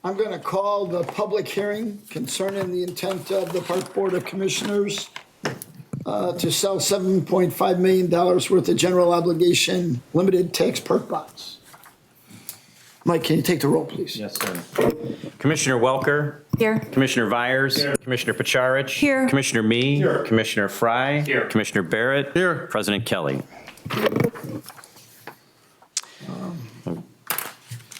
I'm going to call the public hearing concerning the intent of the Park Board of Commissioners to sell $7.5 million worth of general obligation limited tax park bonds. Mike, can you take the roll, please? Yes, sir. Commissioner Welker. Here. Commissioner Vyers. Here. Commissioner Pacharich. Here. Commissioner Mee. Here. Commissioner Fry. Here. Commissioner Barrett. Here. President Kelly.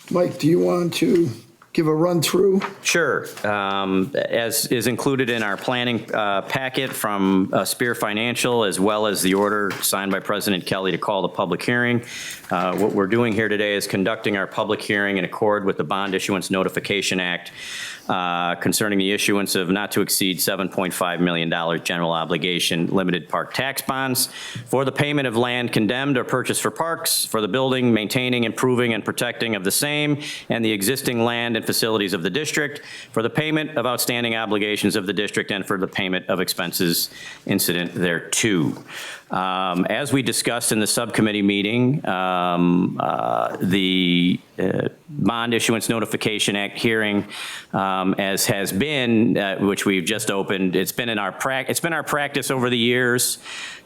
Mike, do you want to give a run through? Sure. As is included in our planning packet from Spear Financial, as well as the order signed by President Kelly to call the public hearing. What we're doing here today is conducting our public hearing in accord with the Bond Issuance Notification Act concerning the issuance of not to exceed $7.5 million general obligation limited park tax bonds for the payment of land condemned or purchased for parks, for the building, maintaining, improving, and protecting of the same, and the existing land and facilities of the district, for the payment of outstanding obligations of the district, and for the payment of expenses incident thereto. As we discussed in the subcommittee meeting, the Bond Issuance Notification Act hearing, as has been, which we've just opened, it's been our practice over the years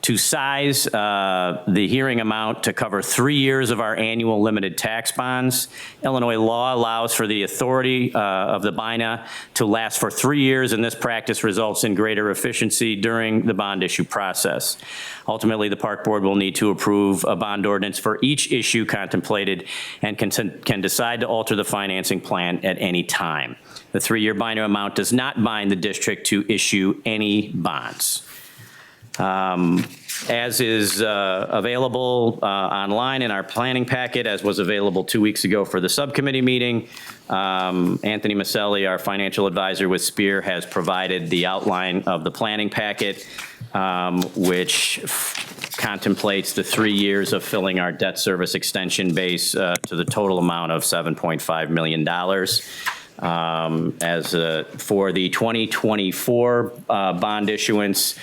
to size the hearing amount to cover 3 years of our annual limited tax bonds. Illinois law allows for the authority of the BINA to last for 3 years, and this practice results in greater efficiency during the bond issue process. Ultimately, the Park Board will need to approve a bond ordinance for each issue contemplated and can decide to alter the financing plan at any time. The 3-year BINA amount does not bind the district to issue any bonds. As is available online in our planning packet, as was available 2 weeks ago for the subcommittee meeting, Anthony Maselli, our financial advisor with Spear, has provided the outline of the planning packet, which contemplates the 3 years of filling our debt service extension base to the total amount of $7.5 million. For the 2024 bond issuance,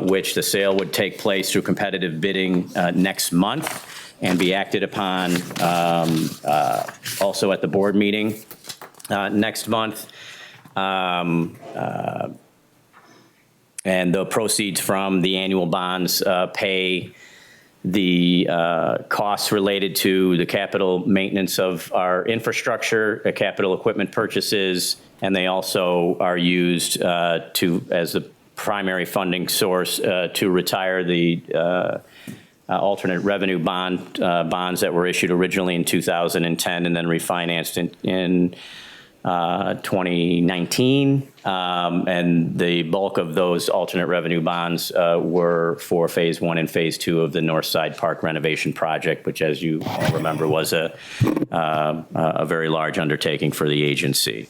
which the sale would take place through competitive bidding next month and be acted upon also at the board meeting next month. And the proceeds from the annual bonds pay the costs related to the capital maintenance of our infrastructure, capital equipment purchases, and they also are used as the primary funding source to retire the alternate revenue bonds that were issued originally in 2010 and then refinanced in 2019, and the bulk of those alternate revenue bonds were for phase 1 and phase 2 of the North Side Park renovation project, which, as you all remember, was a very large undertaking for the agency.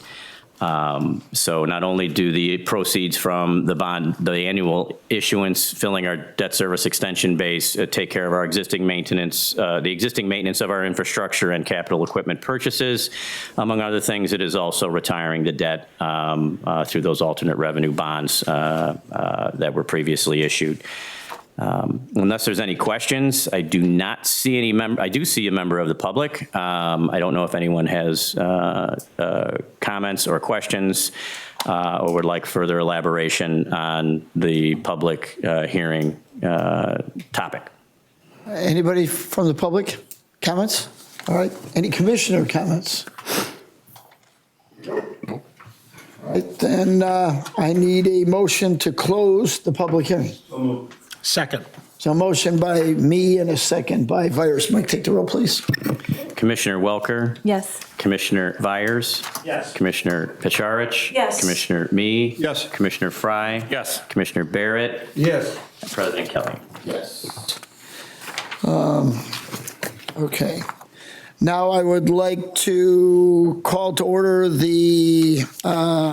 So not only do the proceeds from the annual issuance filling our debt service extension base take care of our existing maintenance, the existing maintenance of our infrastructure and capital equipment purchases, among other things, it is also retiring the debt through those alternate revenue bonds that were previously issued. Unless there's any questions, I do not see any I do see a member of the public. I don't know if anyone has comments or questions or would like further elaboration on the public hearing topic. Anybody from the public? Comments? All right. Any commissioner comments? All right, then I need a motion to close the public hearing. Second. So a motion by me and a second by Vyers. Mike, take the roll, please. Commissioner Welker? Yes. Commissioner Vyers? Yes. Commissioner Pacharich? Yes. Commissioner Mee? Yes. Commissioner Fry? Yes. Commissioner Barrett? Yes. And President Kelly. Yes. Okay. Now I would like to call to order the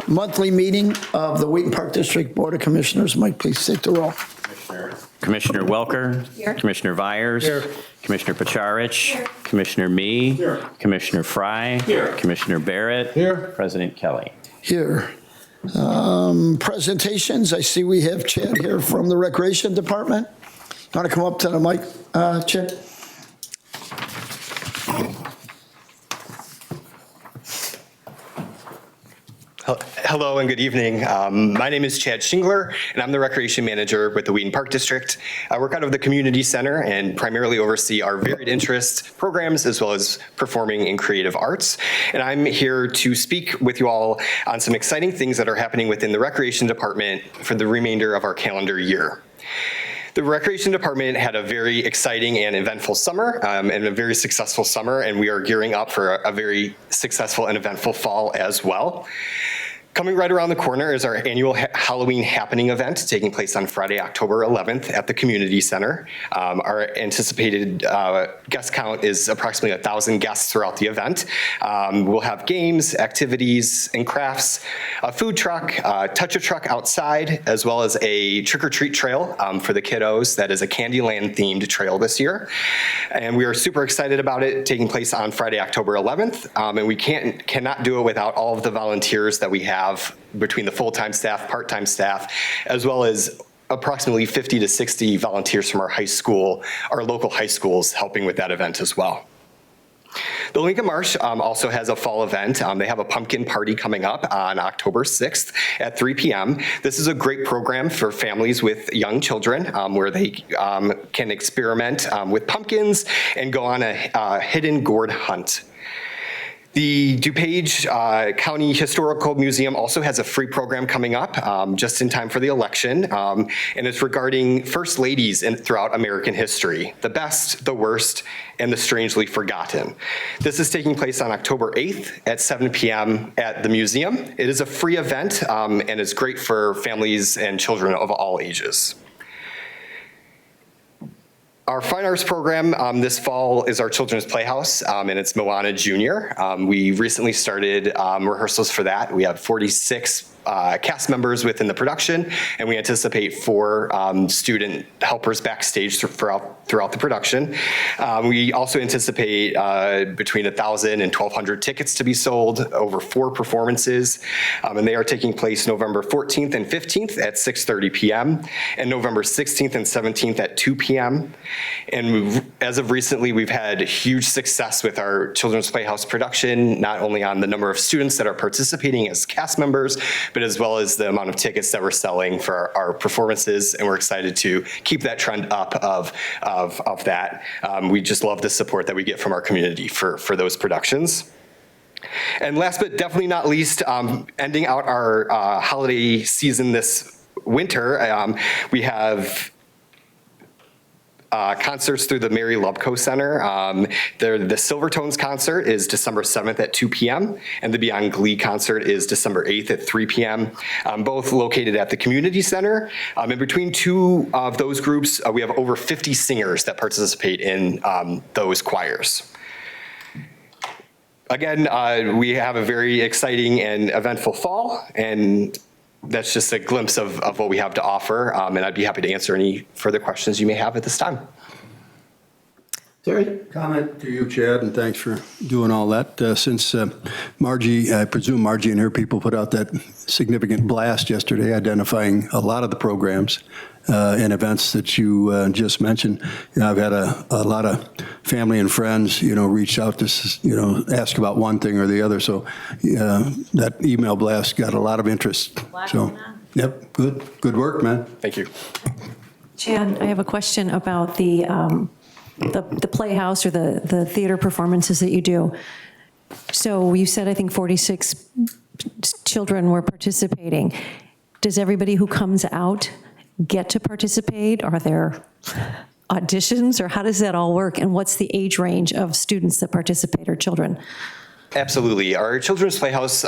monthly meeting of the Wheaton Park District Board of Commissioners. Mike, please take the roll. Commissioner Welker? Here. Commissioner Vyers? Here. Commissioner Pacharich? Here. Commissioner Mee? Here. Commissioner Fry? Here. Commissioner Barrett? Here. President Kelly. Here. Presentations. I see we have Chad here from the Recreation Department. Want to come up to the mic, Chad? Hello and good evening. My name is Chad Shingler, and I'm the Recreation Manager with the Wheaton Park District. I work out of the Community Center and primarily oversee our varied interest programs as well as performing and creative arts. And I'm here to speak with you all on some exciting things that are happening within the Recreation Department for the remainder of our calendar year. The Recreation Department had a very exciting and eventful summer and a very successful summer, and we are gearing up for a very successful and eventful fall as well. Coming right around the corner is our annual Halloween Happening event taking place on Friday, October 11th at the Community Center. Our anticipated guest count is approximately 1,000 guests throughout the event. We'll have games, activities, and crafts, a food truck, touch-a-truck outside, as well as a trick-or-treat trail for the kiddos. That is a Candyland-themed trail this year. And we are super excited about it taking place on Friday, October 11th. And we cannot do it without all of the volunteers that we have between the full-time staff, part-time staff, as well as approximately 50 to 60 volunteers from our high school, our local high schools helping with that event as well. The Lincoln Marsh also has a fall event. They have a pumpkin party coming up on October 6th at 3 p.m. This is a great program for families with young children where they can experiment with pumpkins and go on a hidden gourd hunt. The DuPage County Historical Museum also has a free program coming up just in time for the election, and it's regarding first ladies throughout American history, the best, the worst, and the strangely forgotten. This is taking place on October 8th at 7 p.m. at the museum. It is a free event, and it's great for families and children of all ages. Our fine arts program this fall is our Children's Playhouse, and it's Moana Junior. We recently started rehearsals for that. We have 46 cast members within the production, and we anticipate 4 student helpers backstage throughout the production. We also anticipate between 1,000 and 1,200 tickets to be sold over 4 performances, and they are taking place November 14th and 15th at 6:30 p.m. and November 16th and 17th at 2 p.m. And as of recently, we've had huge success with our Children's Playhouse production, not only on the number of students that are participating as cast members, but as well as the amount of tickets that we're selling for our performances, and we're excited to keep that trend up of that. We just love the support that we get from our community for those productions. And last but definitely not least, ending out our holiday season this winter, we have concerts through the Mary Lubko Center. The Silvertones concert is December 7th at 2 p.m. and the Beyond Glee concert is December 8th at 3 p.m. Both located at the Community Center. In between 2 of those groups, we have over 50 singers that participate in those choirs. Again, we have a very exciting and eventful fall, and that's just a glimpse of what we have to offer, and I'd be happy to answer any further questions you may have at this time. Terry? Comment to you, Chad, and thanks for doing all that. Since Margie, I presume Margie and her people put out that significant blast yesterday identifying a lot of the programs and events that you just mentioned. I've had a lot of family and friends, reach out to, ask about one thing or the other. So that email blast got a lot of interest. So, yep, good work, man. Thank you. Chad, I have a question about the playhouse or the theater performances that you do. So you said, I think 46 children were participating. Does everybody who comes out get to participate? Are there auditions, or how does that all work? And what's the age range of students that participate or children? Absolutely. Our Children's Playhouse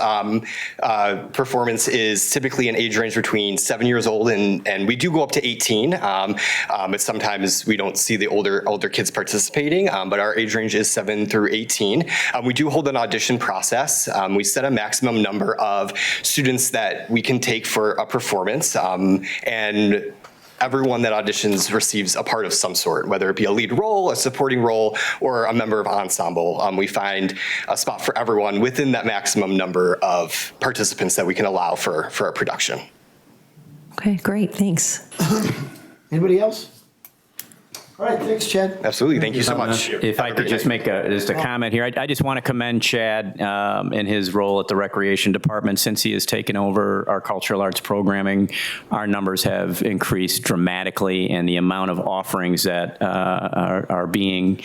performance is typically an age range between 7 years old and we do go up to 18. But sometimes we don't see the older kids participating, but our age range is 7 through 18. We do hold an audition process. We set a maximum number of students that we can take for a performance, and everyone that auditions receives a part of some sort, whether it be a lead role, a supporting role, or a member of ensemble. We find a spot for everyone within that maximum number of participants that we can allow for a production. Okay, great, thanks. Anybody else? All right, thanks, Chad. Absolutely. Thank you so much. If I could just make just a comment here, I just want to commend Chad in his role at the Recreation Department. Since he has taken over our cultural arts programming, our numbers have increased dramatically, and the amount of offerings that are being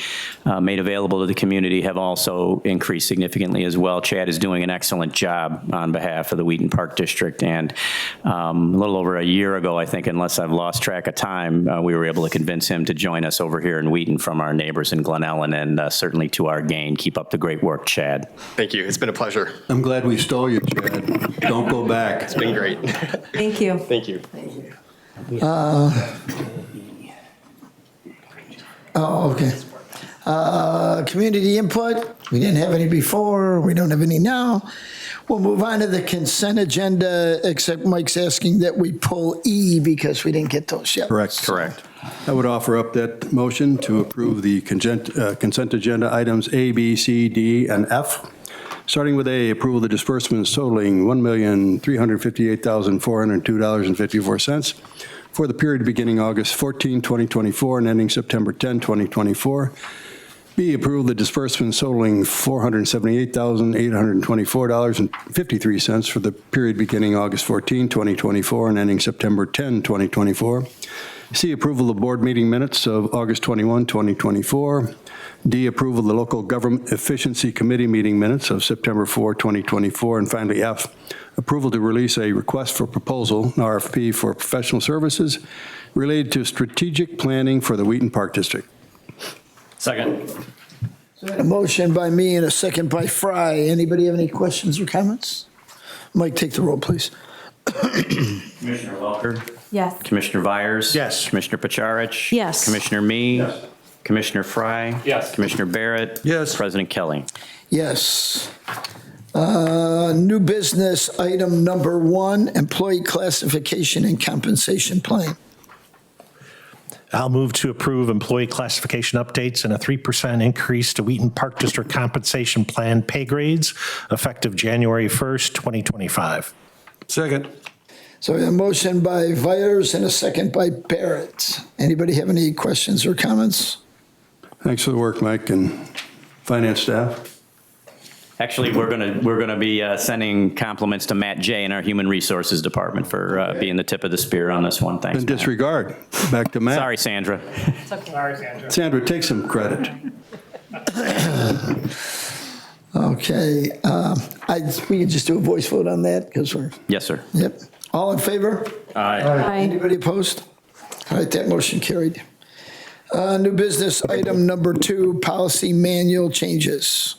made available to the community have also increased significantly as well. Chad is doing an excellent job on behalf of the Wheaton Park District, and a little over a year ago, I think, unless I've lost track of time, we were able to convince him to join us over here in Wheaton from our neighbors in Glen Ellen, and certainly to our gain. Keep up the great work, Chad. Thank you. It's been a pleasure. I'm glad we stole you, Chad. Don't go back. It's been great. Thank you. Thank you. Oh, okay. Community input, we didn't have any before, we don't have any now. We'll move on to the consent agenda, except Mike's asking that we pull E because we didn't get those yet. Correct. I would offer up that motion to approve the consent agenda items A, B, C, D, and F. Starting with A, approval of the disbursements totaling $1,358,402.54 for the period beginning August 14, 2024 and ending September 10, 2024. B, approve the disbursements totaling $478,824.53 for the period beginning August 14, 2024 and ending September 10, 2024. C, approval of board meeting minutes of August 21, 2024. D, approval of the Local Government Efficiency Committee meeting minutes of September 4, 2024. And finally, F, approval to release a request for proposal, an RFP, for professional services related to strategic planning for the Wheaton Park District. Second. A motion by me and a second by Fry. Anybody have any questions or comments? Mike, take the roll, please. Commissioner Welker? Yes. Commissioner Vyers? Yes. Commissioner Pacharich? Yes. Commissioner Me? Yes. Commissioner Fry? Yes. Commissioner Barrett? Yes. President Kelly? Yes. New business item number 1, employee classification and compensation plan. I'll move to approve employee classification updates and a 3% increase to Wheaton Park District compensation plan pay grades effective January 1st, 2025. Second. So we have a motion by Vyers and a second by Barrett. Anybody have any questions or comments? Thanks for the work, Mike, and finance staff. Actually, we're gonna be sending compliments to Matt J. in our Human Resources Department for being the tip of the spear on this one. Thanks, And Matt. Disregard. Back to Matt. Sorry, Sandra. Sandra, take some credit. Okay. We can just do a voice vote on that because we're, Yes, sir. yep. All in favor? Aye. Anybody opposed? All right, that motion carried. New business item number 2, policy manual changes.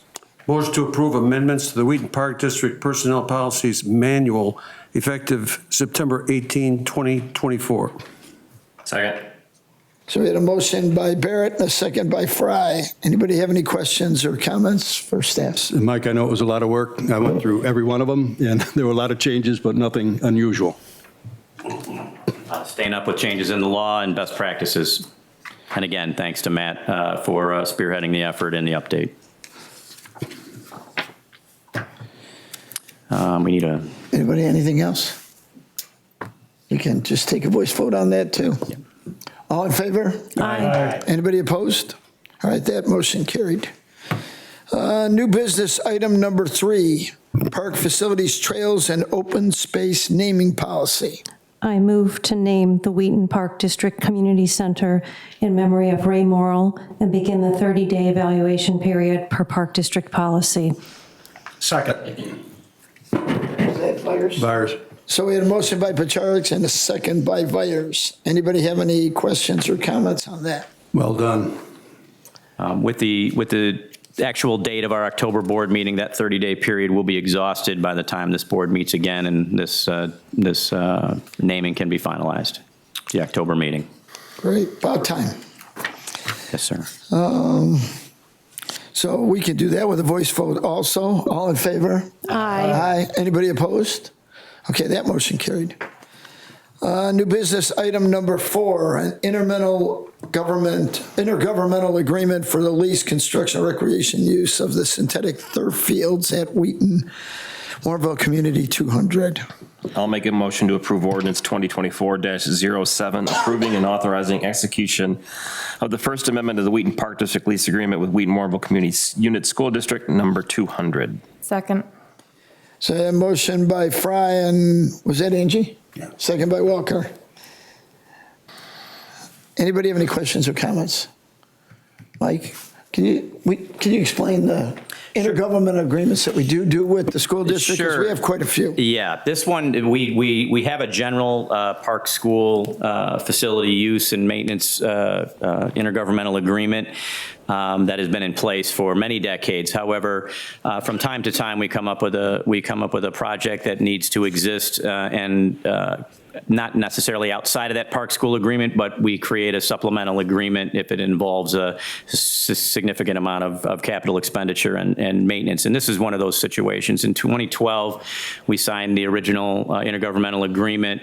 Motion to approve amendments to the Wheaton Park District Personnel Policies Manual effective September 18, 2024. Second. So we had a motion by Barrett and a second by Fry. Anybody have any questions or comments for staff? And Mike, I know it was a lot of work. I went through every one of them, and there were a lot of changes, but nothing unusual. Staying up with changes in the law and best practices. And again, thanks to Matt for spearheading the effort and the update. We need a... Anybody, anything else? You can just take a voice vote on that too. All in favor? Aye. Anybody opposed? All right, that motion carried. New business item number 3, park facilities, trails, and open space naming policy. I move to name the Wheaton Park District Community Center in memory of Ray Morrill and begin the 30-day evaluation period per Park District policy. Second. Byers. So we had a motion by Pacharich and a second by Vyers. Anybody have any questions or comments on that? Well done. With the actual date of our October board meeting, that 30-day period will be exhausted by the time this board meets again, and this naming can be finalized, the October meeting. Great, about time. Yes, sir. So we can do that with a voice vote also. All in favor? Aye. Aye. Anybody opposed? Okay, that motion carried. New business item number 4, an intergovernmental agreement for the lease, construction, recreation use of the synthetic turf fields at Wheaton Morville Community 200. I'll make a motion to approve ordinance 2024-07, approving and authorizing execution of the First Amendment of the Wheaton Park District lease agreement with Wheaton Morville Community Unit School District number 200. Second. So a motion by Fry and, was that Angie? Yeah. Second by Walker. Anybody have any questions or comments? Mike, can you explain the intergovernmental agreements that we do with the school district? Because we have quite a few. Yeah, this one, we have a general park school facility use and maintenance intergovernmental agreement that has been in place for many decades. However, from time to time, we come up with a project that needs to exist and not necessarily outside of that park school agreement, but we create a supplemental agreement if it involves a significant amount of capital expenditure and maintenance. And this is one of those situations. In 2012, we signed the original intergovernmental agreement.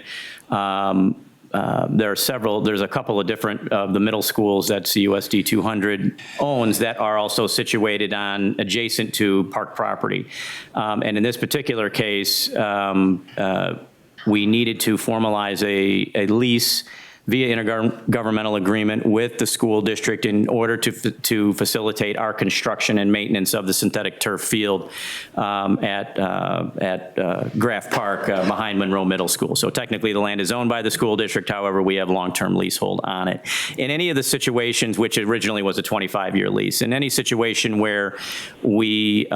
There's a couple of different the middle schools that CUSD 200 owns that are also situated on adjacent to park property. And in this particular case, we needed to formalize a lease via intergovernmental agreement with the school district in order to facilitate our construction and maintenance of the synthetic turf field at Graff Park behind Monroe Middle School. So technically the land is owned by the school district. However, we have long-term leasehold on it. In any of the situations, which originally was a 25-year lease, in any situation where we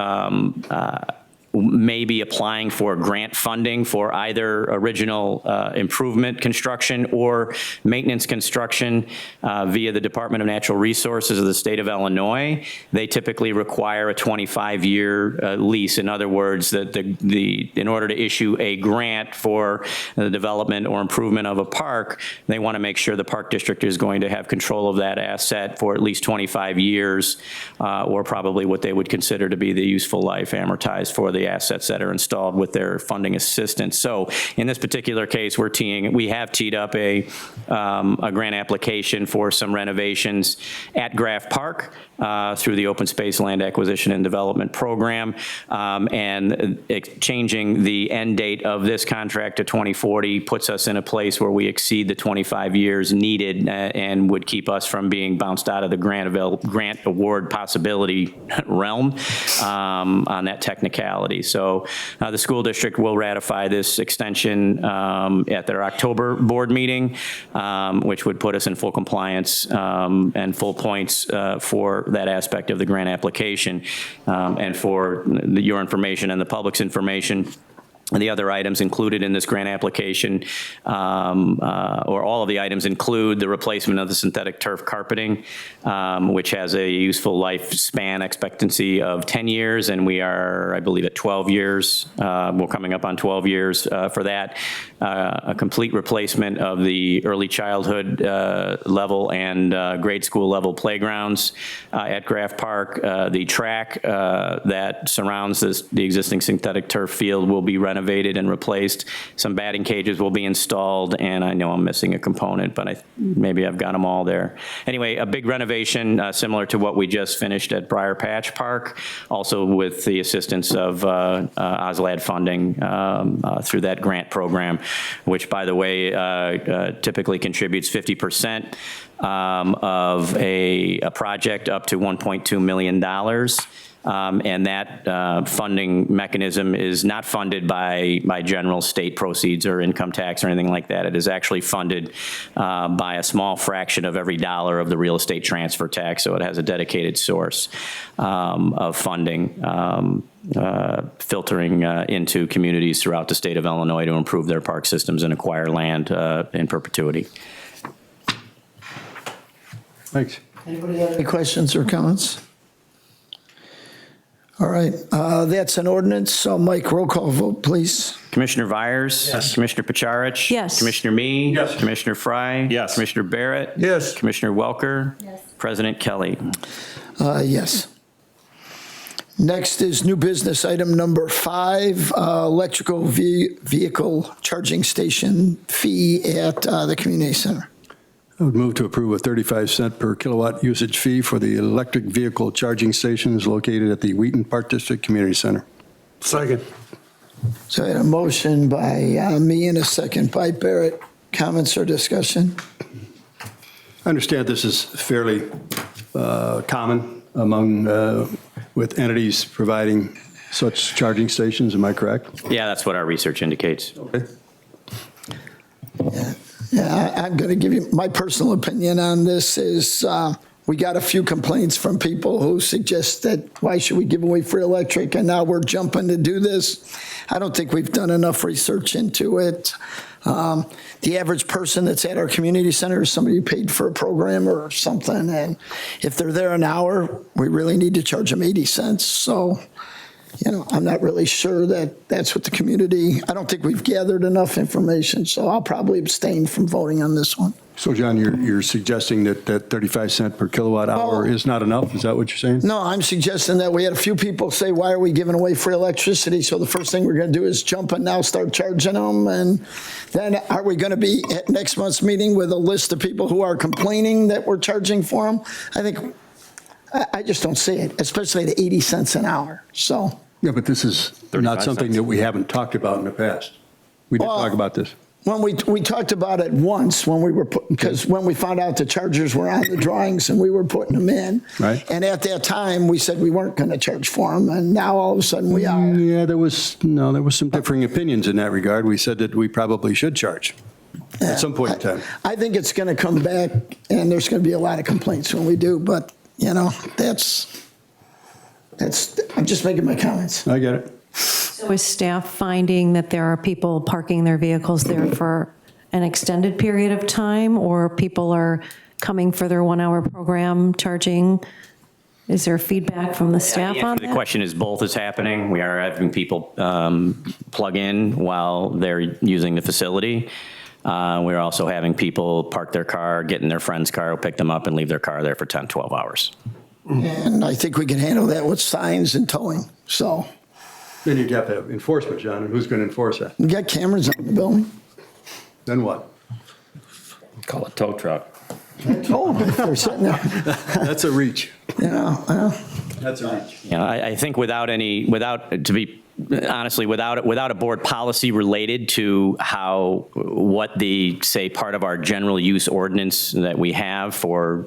may be applying for grant funding for either original improvement construction or maintenance construction via the Department of Natural Resources of the state of Illinois. They typically require a 25-year lease. In other words, that in order to issue a grant for the development or improvement of a park, they want to make sure the park district is going to have control of that asset for at least 25 years, or probably what they would consider to be the useful life amortized for the assets that are installed with their funding assistance. So in this particular case, we have teed up a grant application for some renovations at Graff Park through the Open Space Land Acquisition and Development Program, and changing the end date of this contract to 2040 puts us in a place where we exceed the 25 years needed and would keep us from being bounced out of the grant award possibility realm on that technicality. So the school district will ratify this extension at their October board meeting, which would put us in full compliance and full points for that aspect of the grant application. And for your information and the public's information, the other items included in this grant application, or all of the items, include the replacement of the synthetic turf carpeting, which has a useful lifespan expectancy of 10 years, and we are, I believe, at 12 years. We're coming up on 12 years for that. A complete replacement of the early childhood level and grade school level playgrounds at Graff Park. The track that surrounds the existing synthetic turf field will be renovated and replaced. Some batting cages will be installed, and I know I'm missing a component, but maybe I've got them all there. Anyway, a big renovation similar to what we just finished at Briar Patch Park, also with the assistance of OSLAD funding through that grant program, which, by the way, typically contributes 50% of a project up to $1.2 million. And that funding mechanism is not funded by general state proceeds or income tax or anything like that. It is actually funded by a small fraction of every dollar of the real estate transfer tax, so it has a dedicated source of funding filtering into communities throughout the state of Illinois to improve their park systems and acquire land in perpetuity. Thanks. Anybody have any questions or comments? All right, that's an ordinance. So Mike, roll call vote, please. Commissioner Vyers? Yes. Commissioner Pacharich? Yes. Commissioner Me? Yes. Commissioner Fry? Yes. Commissioner Barrett? Yes. Commissioner Welker? Yes. President Kelly? Yes. Next is new business item number 5, electrical vehicle charging station fee at the community center. I would move to approve a 35-cent per kilowatt usage fee for the electric vehicle charging stations located at the Wheaton Park District Community Center. Second. So I had a motion by me and a second by Barrett. Comments or discussion? I understand this is fairly common among, with entities providing such charging stations, am I correct? Yeah, that's what our research indicates. Okay. Yeah, I'm going to give you my personal opinion on this is we got a few complaints from people who suggest that why should we give away free electric and now we're jumping to do this. I don't think we've done enough research into it. The average person that's at our community center is somebody who paid for a program or something. And if they're there an hour, we really need to charge them 80 cents. So, I'm not really sure that that's what the community, I don't think we've gathered enough information. So I'll probably abstain from voting on this one. So John, you're suggesting that 35 cent per kilowatt hour is not enough? Is that what you're saying? No, I'm suggesting that we had a few people say, why are we giving away free electricity? So the first thing we're going to do is jump and now start charging them. And then are we going to be at next month's meeting with a list of people who are complaining that we're charging for them? I just don't see it, especially at 80 cents an hour. So. Yeah, but this is not something that we haven't talked about in the past. We did talk about this. When we talked about it once when we were because when we found out the chargers were on the drawings and we were putting them in, right? And at that time we said we weren't going to charge for them, and now all of a sudden we are. Yeah, there was some differing opinions in that regard. We said that we probably should charge at some point in time. I think it's going to come back, and there's going to be a lot of complaints when we do. But that's. I'm just making my comments. I get it. So is staff finding that there are people parking their vehicles there for an extended period of time, or people are coming for their 1 hour program charging? Is there feedback from the staff on that? The question is both is happening. We are having people plug in while they're using the facility. We're also having people park their car, get in their friend's car, pick them up, and leave their car there for 10, 12 hours. And I think we can handle that with signs and towing. So. Then you'd have to have enforcement, John, and who's going to enforce that? We got cameras on the building. Then what? Call a tow truck. Oh, if they're sitting there. That's a reach. That's a reach. I think without a board policy related to what the, say, part of our general use ordinance that we have for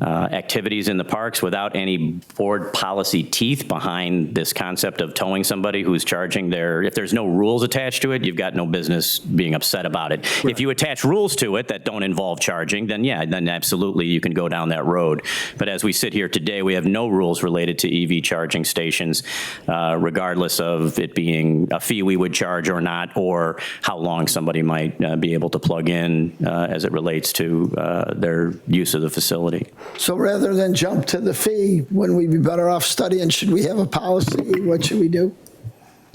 activities in the parks, without any board policy teeth behind this concept of towing somebody who's charging if there's no rules attached to it, you've got no business being upset about it. Right. If you attach rules to it that don't involve charging, then absolutely you can go down that road. But as we sit here today, we have no rules related to EV charging stations, regardless of it being a fee we would charge or not, or how long somebody might be able to plug in as it relates to their use of the facility. So rather than jump to the fee, wouldn't we be better off studying, should we have a policy? What should we do?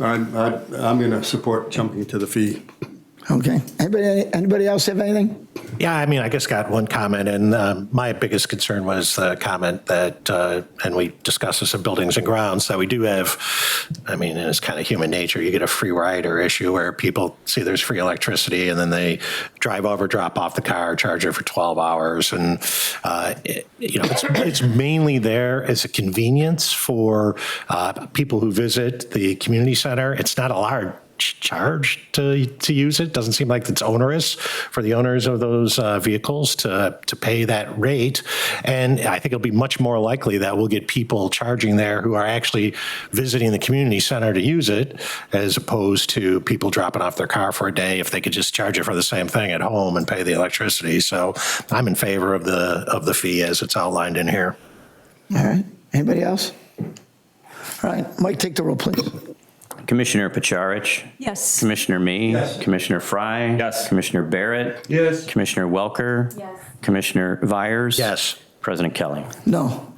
I'm going to support jumping to the fee. Okay. Anybody else have anything? Yeah, I guess got one comment, and my biggest concern was the comment that, and we discussed this in buildings and grounds, that we do have, and it's kind of human nature, you get a free rider issue where people see there's free electricity and then they drive over, drop off the car, charge it for 12 hours. And, it's mainly there as a convenience for people who visit the community center. It's not a large charge to use it. Doesn't seem like it's onerous for the owners of those vehicles to pay that rate. And I think it'll be much more likely that we'll get people charging there who are actually visiting the community center to use it, as opposed to people dropping off their car for a day if they could just charge it for the same thing at home and pay the electricity. So I'm in favor of the fee as it's outlined in here. All right. Anybody else? All right. Mike, take the roll, please. Commissioner Pacharich? Yes. Commissioner Mee? Yes. Commissioner Fry? Yes. Commissioner Barrett? Yes. Commissioner Welker? Yes. Commissioner Vyers? Yes. President Kelly? No.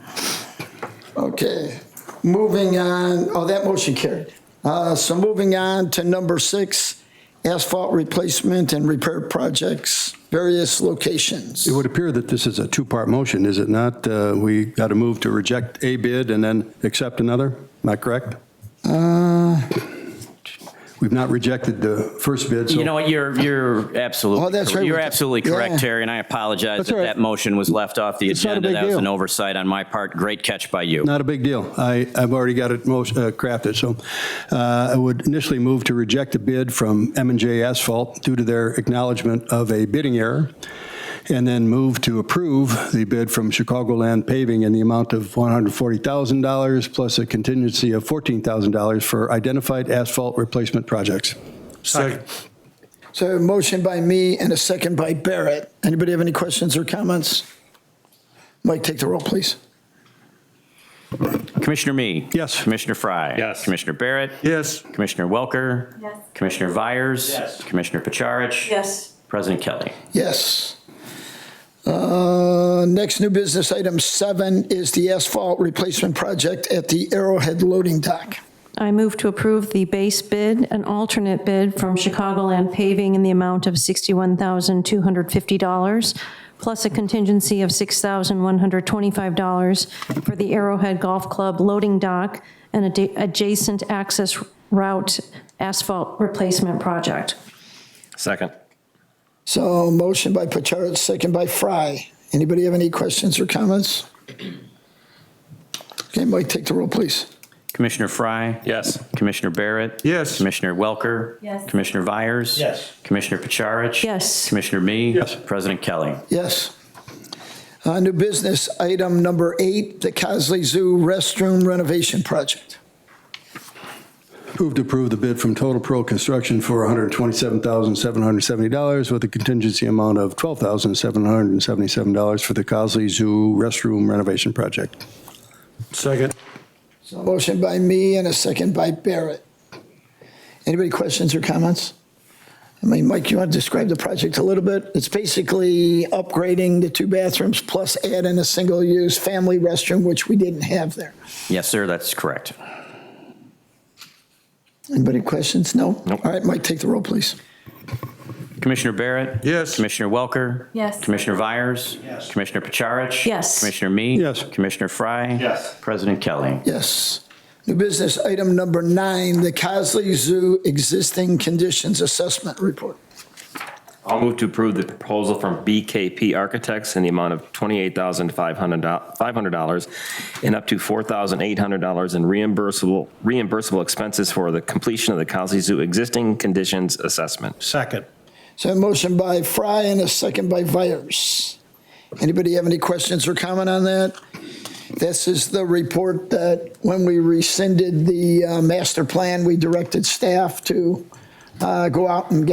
Okay. Moving on. Oh, that motion carried. So moving on to number 6, asphalt replacement and repair projects, various locations. It would appear that this is a two-part motion, is it not? We got to move to reject a bid and then accept another. Am I correct? We've not rejected the first bid, so. You know what, you're absolutely, Oh, that's right. you're absolutely correct, Yeah. Terry, and I apologize That's that all right. that motion was left off the It's not a agenda. big That was deal. an oversight on my part. Great catch by you. Not a big deal. I've already got it crafted. So I would initially move to reject the bid from M&J Asphalt due to their acknowledgement of a bidding error, and then move to approve the bid from Chicagoland Paving in the amount of $140,000 plus a contingency of $14,000 for identified asphalt replacement projects. Second. So a motion by me and a second by Barrett. Anybody have any questions or comments? Mike, take the roll, please. Commissioner Me? Yes. Commissioner Fry? Yes. Commissioner Barrett? Yes. Commissioner Welker? Yes. Commissioner Vyers? Yes. Commissioner Pacharich? Yes. President Kelly? Yes. Next new business, item 7, is the asphalt replacement project at the Arrowhead loading dock. I move to approve the base bid and alternate bid from Chicagoland Paving in the amount of $61,250, plus a contingency of $6,125 for the Arrowhead Golf Club loading dock and adjacent access route asphalt replacement project. Second. So motion by Pacharich, second by Fry. Anybody have any questions or comments? Okay, Mike, take the roll, please. Commissioner Fry? Yes. Commissioner Barrett? Yes. Commissioner Welker? Yes. Commissioner Vyers? Yes. Commissioner Pacharich? Yes. Commissioner Me? Yes. President Kelly? Yes. New business, item number 8, the Cosley Zoo restroom renovation project. Move to approve the bid from Total Pro Construction for $127,770 with a contingency amount of $12,777 for the Cosley Zoo restroom renovation project. Second. So motion by me and a second by Barrett. Anybody questions or comments? I mean, Mike, you want to describe the project a little bit? It's basically upgrading the 2 bathrooms plus add in a single-use family restroom, which we didn't have there. Yes, sir, that's correct. Anybody questions? No? Nope. All right, Mike, take the roll, please. Commissioner Barrett? Yes. Commissioner Welker? Yes. Commissioner Vyers? Yes. Commissioner Pacharich? Yes. Commissioner Me? Yes. Commissioner Fry? Yes. President Kelly? Yes. New business, item number 9, the Cosley Zoo existing conditions assessment report. I'll move to approve the proposal from BKP Architects in the amount of $28,500 and up to $4,800 in reimbursable expenses for the completion of the Cosley Zoo existing conditions assessment. Second. So a motion by Fry and a second by Vyers. Anybody have any questions or comment on that? This is the report that when we rescinded the master plan, we directed staff to go out and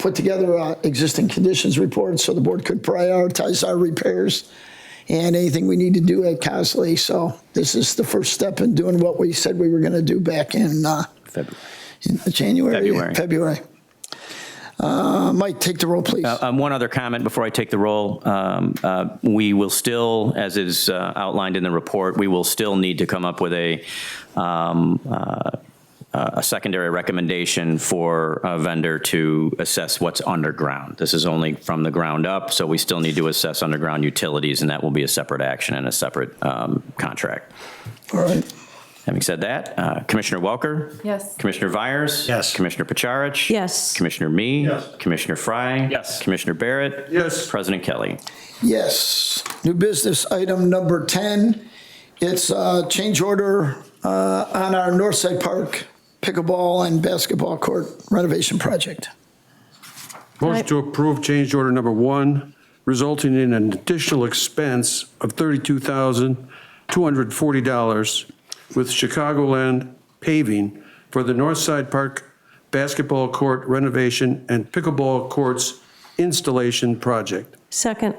put together existing conditions report so the board could prioritize our repairs and anything we need to do at Cosley. So this is the first step in doing what we said we were going to do back in February. February. Mike, take the roll, please. One other comment before I take the roll. We will still, as is outlined in the report, we will still need to come up with a secondary recommendation for a vendor to assess what's underground. This is only from the ground up, so we still need to assess underground utilities, and that will be a separate action and a separate contract. All right. Having said that, Commissioner Welker? Yes. Commissioner Vyers? Yes. Commissioner Pacharich? Yes. Commissioner Me? Yes. Commissioner Fry? Yes. Commissioner Barrett? Yes. President Kelly? Yes. New business item number 10. It's a change order on our Northside Park pickleball and basketball court renovation project. Motion to approve change order number 1, resulting in an additional expense of $32,240 with Chicagoland Paving for the Northside Park basketball court renovation and pickleball courts installation project. Second.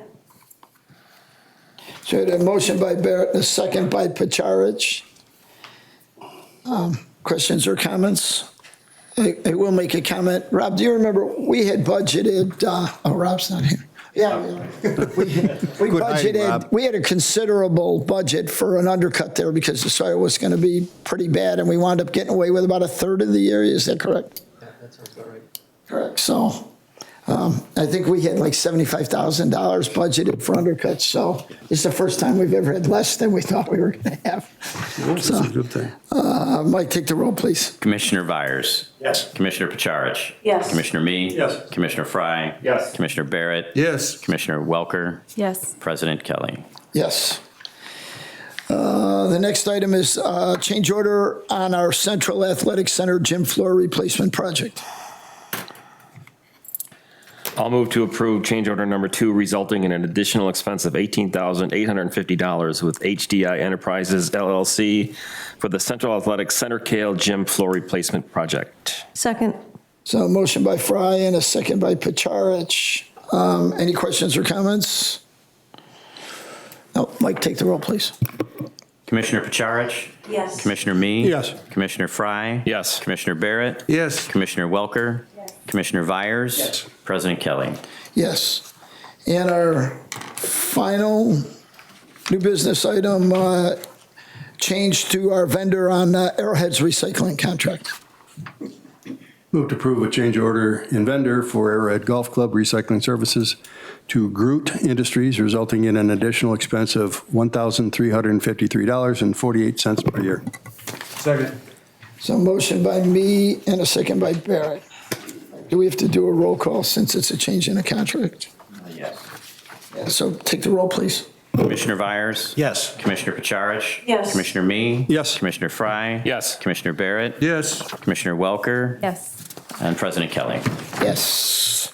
So the motion by Barrett and a second by Pacharich. Questions or comments? I will make a comment. Rob, do you remember we had budgeted, Rob's not here. Yeah, we budgeted, we had a considerable budget for an undercut there because the soil was going to be pretty bad, and we wound up getting away with about a third of the area. Is that correct? Yeah, that sounds about right. Correct. So I think we had like $75,000 budgeted for undercuts, so it's the first time we've ever had less than we thought we were going to have. That's a good thing. Mike, take the roll, please. Commissioner Byers. Yes. Commissioner Pacharich. Yes. Commissioner Me. Yes. Commissioner Fry. Yes. Commissioner Barrett. Yes. Commissioner Welker. Yes. President Kelly. Yes. The next item is change order on our Central Athletic Center gym floor replacement project. I'll move to approve change order number 2, resulting in an additional expense of $18,850 with HDI Enterprises LLC for the Central Athletic Center Kale Gym Floor Replacement Project. Second. So a motion by Fry and a second by Pacharich. Any questions or comments? No, Mike, take the roll, please. Commissioner Pacharich. Yes. Commissioner Me. Yes. Commissioner Fry. Yes. Commissioner Barrett. Yes. Commissioner Welker. Commissioner Byers. Yes. President Kelly. Yes. And our final new business item, change to our vendor on Arrowhead's recycling contract. Move to approve a change order in vendor for Arrowhead Golf Club recycling services to Groot Industries, resulting in an additional expense of $1,353.48 per year. Second. So motion by me and a second by Barrett. Do we have to do a roll call since it's a change in a contract? Yes. Yeah, so take the roll, please. Commissioner Byers. Yes. Commissioner Pacharich. Yes. Commissioner Me. Yes. Commissioner Fry. Yes. Commissioner Barrett. Yes. Commissioner Welker. Yes. And President Kelly. Yes.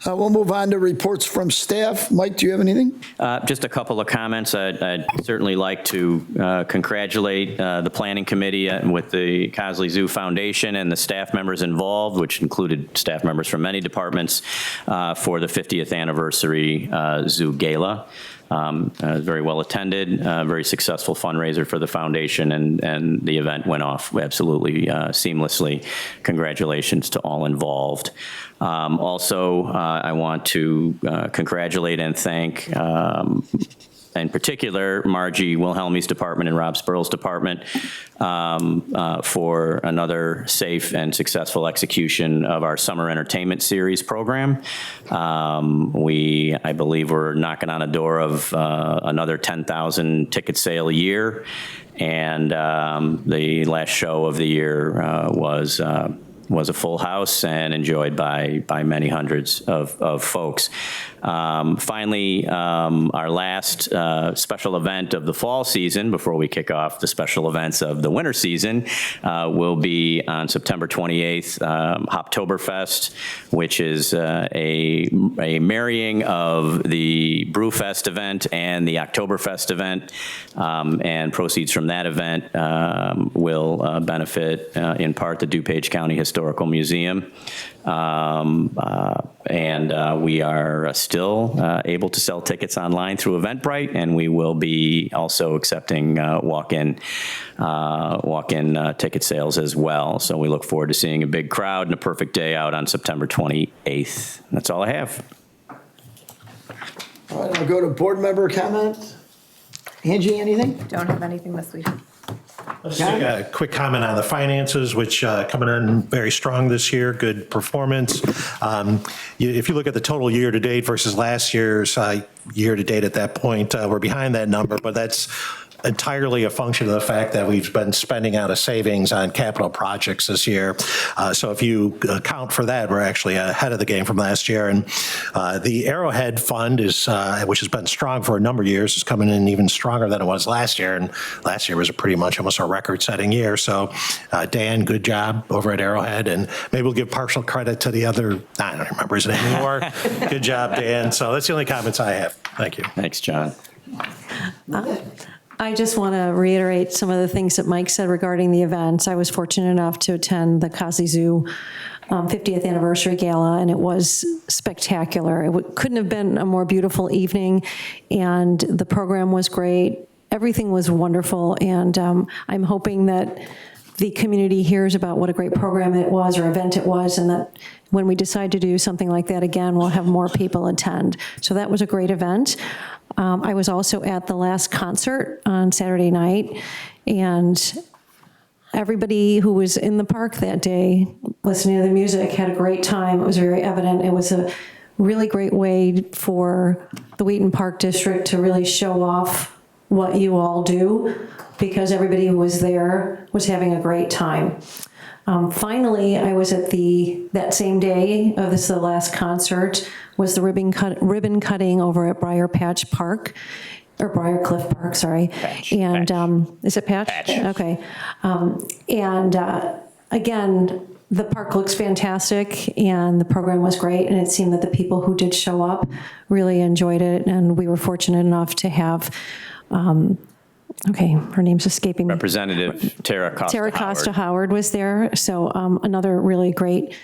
We'll move on to reports from staff. Mike, do you have anything? Just a couple of comments. I'd certainly like to congratulate the Planning Committee with the Cosley Zoo Foundation and the staff members involved, which included staff members from many departments, for the 50th anniversary Zoo Gala. Very well attended, very successful fundraiser for the foundation, and the event went off absolutely seamlessly. Congratulations to all involved. Also, I want to congratulate and thank, in particular, Margie Wilhelmi's department and Rob Spurl's department for another safe and successful execution of our Summer Entertainment Series program. I believe we're knocking on a door of another 10,000 ticket sale a year, and the last show of the year was a full house and enjoyed by many hundreds of folks. Finally, our last special event of the fall season, before we kick off the special events of the winter season, will be on September 28th, Hoptoberfest, which is a marrying of the Brewfest event and the Oktoberfest event, and proceeds from that event will benefit in part the DuPage County Historical Museum. We are still able to sell tickets online through Eventbrite, and we will be also accepting walk-in ticket sales as well. So we look forward to seeing a big crowd and a perfect day out on September 28th. That's all I have. All right, I'll go to board member comment. Angie, anything? Don't have anything this week. Let's take a quick comment on the finances, which coming in very strong this year, good performance. If you look at the total year-to-date versus last year's year-to-date at that point, we're behind that number, but that's entirely a function of the fact that we've been spending out of savings on capital projects this year. So if you account for that, we're actually ahead of the game from last year. And the Arrowhead Fund, which has been strong for a number of years, is coming in even stronger than it was last year. And last year was pretty much almost a record-setting year. So Dan, good job over at Arrowhead. And maybe we'll give partial credit to the other, I don't remember his name anymore. Good job, Dan. So that's the only comments I have. Thank you. Thanks, John. I just want to reiterate some of the things that Mike said regarding the events. I was fortunate enough to attend the Cosley Zoo 50th anniversary gala, and it was spectacular. It couldn't have been a more beautiful evening, and the program was great. Everything was wonderful, and I'm hoping that the community hears about what a great program it was or event it was, and that when we decide to do something like that again, we'll have more people attend. So that was a great event. I was also at the last concert on Saturday night, and everybody who was in the park that day, listening to the music, had a great time. It was very evident. It was a really great way for the Wheaton Park District to really show off what you all do, because everybody who was there was having a great time. Finally, I was at that same day of the last concert, was the ribbon cutting over at Briar Patch Park, or Briar Cliff Park, sorry. And is it Patch? Patch. Okay. Again, the park looks fantastic, and the program was great, and it seemed that the people who did show up really enjoyed it, and we were fortunate enough to have, her name's escaping me. Representative Tara Costa Howard was there, so another really great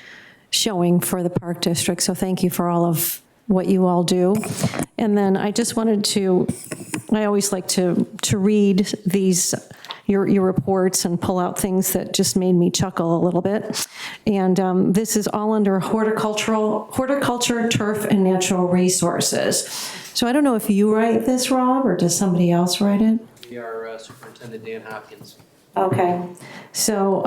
showing for the Park District, so thank you for all of what you all do. And then I just wanted to, I always like to read your reports and pull out things that just made me chuckle a little bit. And this is all under horticulture, turf, and natural resources. So I don't know if you write this, Rob, or does somebody else write it? We are Superintendent Dan Hopkins. Okay, so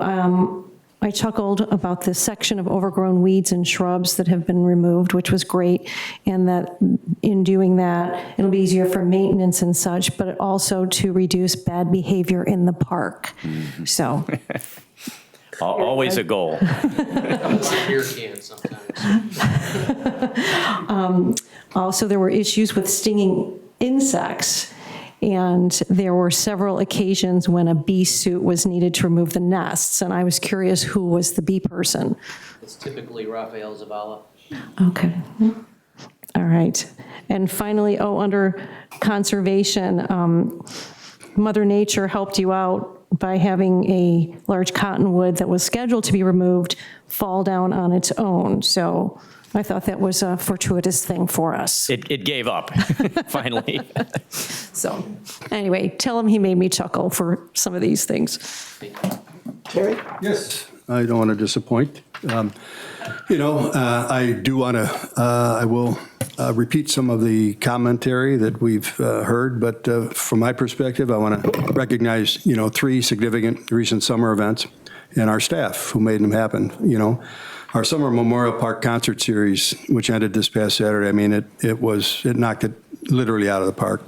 I chuckled about this section of overgrown weeds and shrubs that have been removed, which was great, and that in doing that, it'll be easier for maintenance and such, but also to reduce bad behavior in the park. Mm-hmm. So. Always a goal. Beer can sometimes. Also, there were issues with stinging insects. And there were several occasions when a bee suit was needed to remove the nests. And I was curious who was the bee person. It's typically Rafael Zavala. Okay. All right. And finally, under conservation, Mother Nature helped you out by having a large cottonwood that was scheduled to be removed fall down on its own. So I thought that was a fortuitous thing for us. It gave up, finally. So anyway, tell him he made me chuckle for some of these things. Terry? Yes. I don't want to disappoint. I do want to, I will repeat some of the commentary that we've heard, but from my perspective, I want to recognize, 3 significant recent summer events and our staff who made them happen. Our Summer Memorial Park Concert Series, which ended this past Saturday, I mean, it knocked it literally out of the park.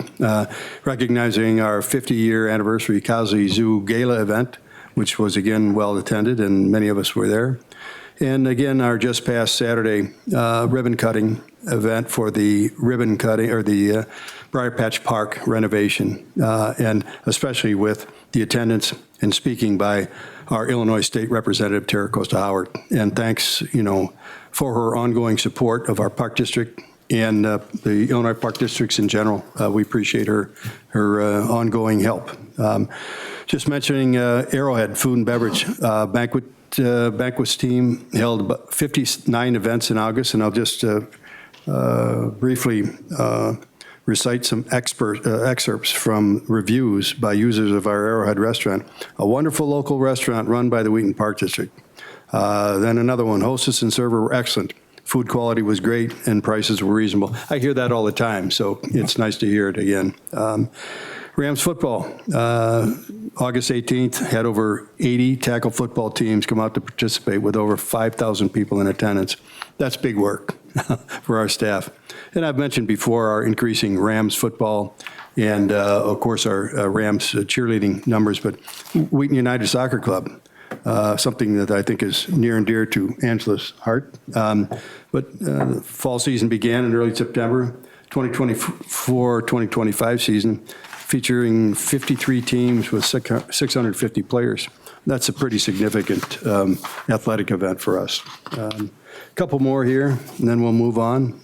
Recognizing our 50-year anniversary Cosley Zoo Gala event, which was again well attended, and many of us were there. And again, our just past Saturday ribbon cutting event for the ribbon cutting, or the Briar Patch Park renovation, and especially with the attendance and speaking by our Illinois State Representative Tara Costa Howard. And thanks, for her ongoing support of our Park District and the Illinois Park Districts in general. We appreciate her ongoing help. Just mentioning Arrowhead Food and Beverage banquets team held about 59 events in August, and I'll just briefly recite some excerpts from reviews by users of our Arrowhead restaurant. A wonderful local restaurant run by the Wheaton Park District. Then another one, hostess and server were excellent. Food quality was great and prices were reasonable. I hear that all the time, so it's nice to hear it again. Rams football, August 18th, had over 80 tackle football teams come out to participate with over 5,000 people in attendance. That's big work for our staff. And I've mentioned before our increasing Rams football and, of course, our Rams cheerleading numbers, but Wheaton United Soccer Club, something that I think is near and dear to Angela's heart. But the fall season began in early September, 2024-2025 season, featuring 53 teams with 650 players. That's a pretty significant athletic event for us. A couple more here, and then we'll move on.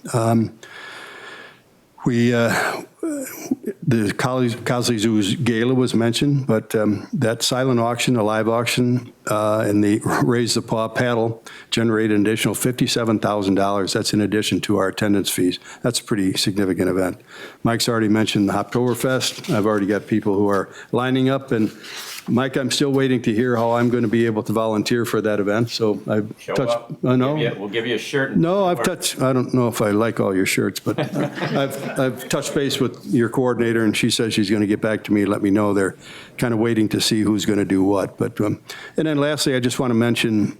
The Cosley Zoo's Gala was mentioned, but that silent auction, a live auction, and the Raise the Paw paddle generated an additional $57,000. That's in addition to our attendance fees. That's a pretty significant event. Mike's already mentioned the Hoptoberfest. I've already got people who are lining up, and Mike, I'm still waiting to hear how I'm going to be able to volunteer for that event, so I've touched. I know. We'll give you a shirt. No, I don't know if I like all your shirts, but I've touched base with your coordinator, and she says she's going to get back to me and let me know. They're kind of waiting to see who's going to do what. But, and then lastly, I just want to mention,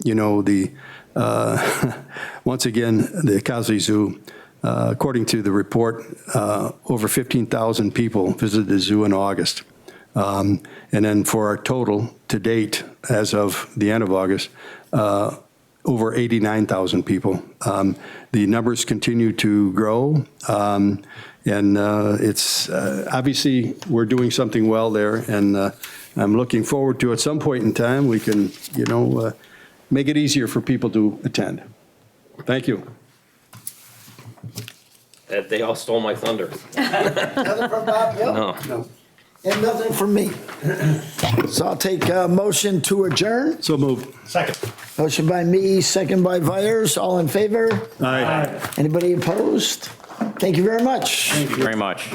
once again, the Cosley Zoo, according to the report, over 15,000 people visited the zoo in August. And then for our total to date, as of the end of August, over 89,000 people. The numbers continue to grow, and it's obviously we're doing something well there, and I'm looking forward to at some point in time we can, make it easier for people to attend. Thank you. They all stole my thunder. Nothing from Bob Hill? No. And nothing from me. So I'll take a motion to adjourn. So moved. Second. Motion by me, second by Viers. All in favor? Aye. Anybody opposed? Thank you very much. Thank you very much.